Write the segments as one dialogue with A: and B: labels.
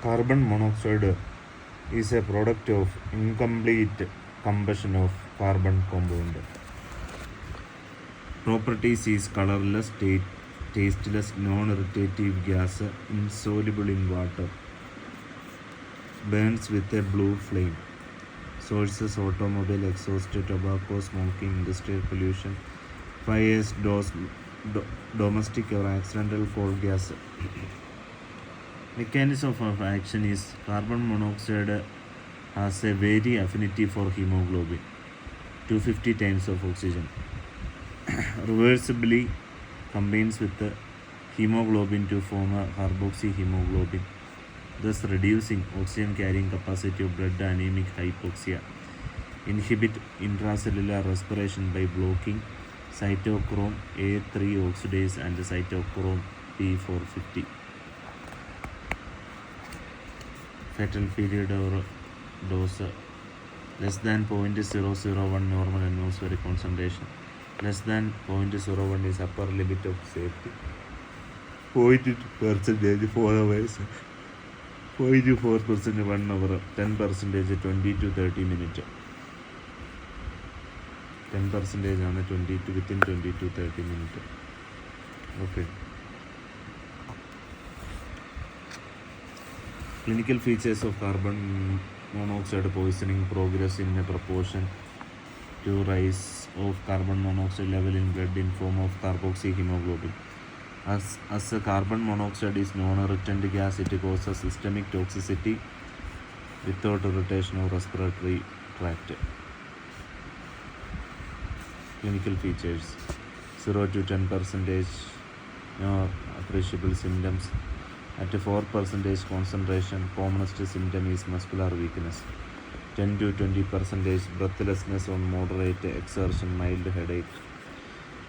A: Carbon monoxide is a product of incomplete combustion of carbon compound. Properties is colorless, tasteless, non-irritative gas, insoluble in water, burns with a blue flame. Sources: automobile exhaust, tobacco smoking, industrial pollution, fires, domestic or accidental coal gas. Mechanism of action is carbon monoxide has a very affinity for hemoglobin, 250 times of oxygen. Reversibly combines with the hemoglobin to form a carboxyhemoglobin, thus reducing oxygen carrying capacity of blood, anemic hypoxia. Inhibit intracellular respiration by blocking cytochrome A3 oxidase and cytochrome P450. Fatal period or dose less than 0.001 normal atmospheric concentration. Less than 0.01 is upper limit of safety. 0.2% 4 hours. 0.4% 1 hour. 10% 20 to 30 minutes. 10% ആണ് 20 within 20 to 30 minutes. Okay. Clinical features of carbon monoxide poisoning progress in a proportion to rise of carbon monoxide level in blood in form of carboxyhemoglobin. As a carbon monoxide is non-irritant gas, it causes systemic toxicity without irritation of respiratory tract. Clinical features: 0 to 10%, no appreciable symptoms. At 4% concentration, commonest symptom is muscular weakness. 10 to 20% breathlessness on moderate exertion, mild headache.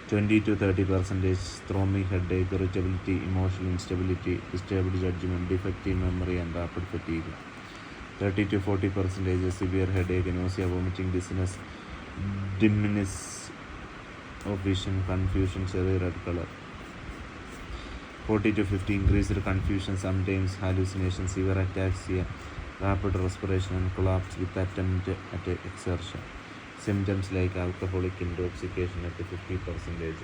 A: 20 to 30% throbbing headache, irritability, emotional instability, disturbed judgment, defective memory and rapid fatigue. 30 to 40% severe headache, nausea, vomiting, dizziness, dimness of vision, confusion, cherry red color. 40 to 50 increased confusion, sometimes hallucination, severe ataxia, rapid respiration and collapse with attempt at exertion. Symptoms like alcoholic intoxication at 50%.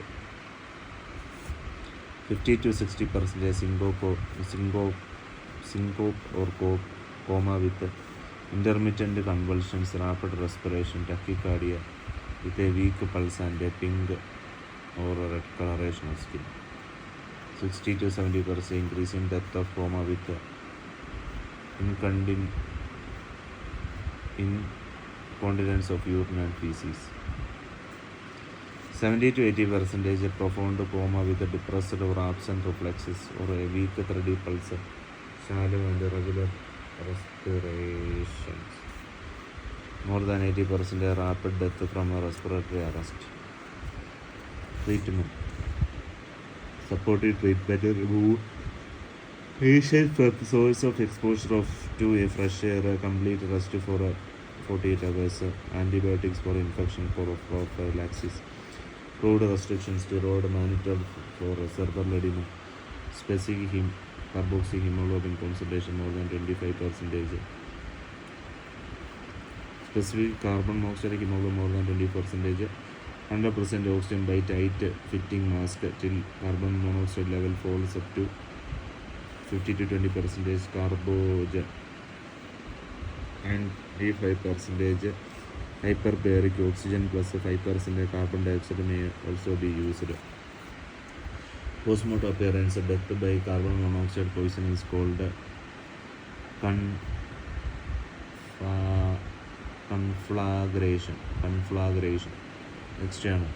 A: 50 to 60% syncope or coma with intermittent convulsions, rapid respiration, tachycardia with a weak pulse and a pink or red coloration of skin. 60 to 70% increase in depth of coma with incontinence of urine and feces. 70 to 80% profound coma with a depressed or absent reflexes or a weak thready pulse, shallow and irregular respirations. More than 80% rapid death from a respiratory arrest. Treatment: supportive treatment to remove patient from the source of exposure to a fresh air, complete rest for 48 hours, antibiotics for infection for prophylaxis, road restrictions to road monitored for cerebral edema, specific carboxyhemoglobin concentration more than 25%, specific carbon monoxide hemoglobin more than 20%, 100% oxygen by tight fitting mask till carbon monoxide level falls up to 50 to 20% carbogen and 5% hyperbaric oxygen plus 5% carbon dioxide may also be used. Postmortem appearance: death by carbon monoxide poison is called conflagration. External: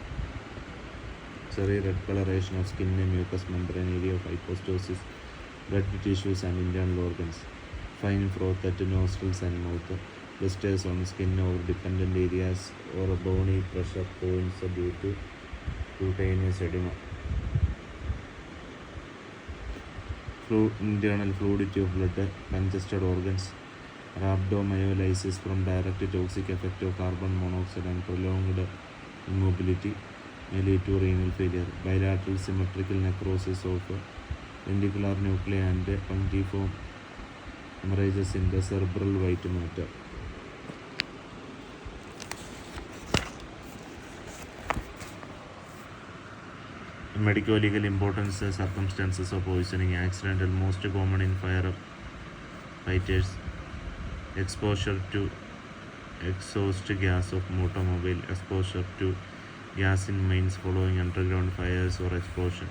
A: cherry red coloration of skin, mucous membrane area of hypostosis, blood tissues and internal organs, fine froth at nostrils and mouth, blisters on skin or dependent areas or bony pressure points due to cutaneous edema. Internal fluidity of blood, congested organs, rhabdomyolysis from direct toxic effect of carbon monoxide and prolonged immobility may lead to renal failure. Bilateral symmetrical necrosis of ventricular nuclei and punctiform hemorrhages in the cerebral white matter. Medico-legal importance, circumstances of poisoning, accidental, most common in firefighters, exposure to exhaust gas of automobile, exposure to gas in mines following underground fires or explosion,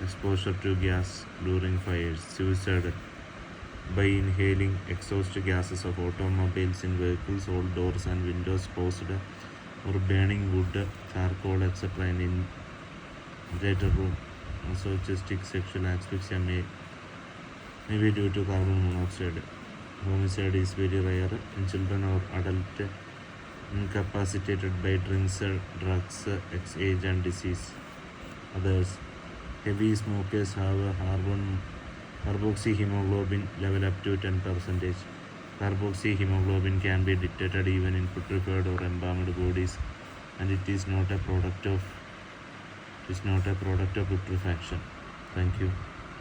A: exposure to gas during fires, suicide by inhaling exhaust gases of automobiles in vehicles, all doors and windows closed, or burning wood, charcoal, etc. in greater room. Masochistic sexual asphyxia may be due to carbon monoxide. Homicide is very rare in children or adult incapacitated by drinks, drugs, age and disease. Others, heavy smokers have a carboxyhemoglobin level up to 10%. Carboxyhemoglobin can be detected even in putrefied or embalmed bodies, and it is not a product of putrefaction. Thank you.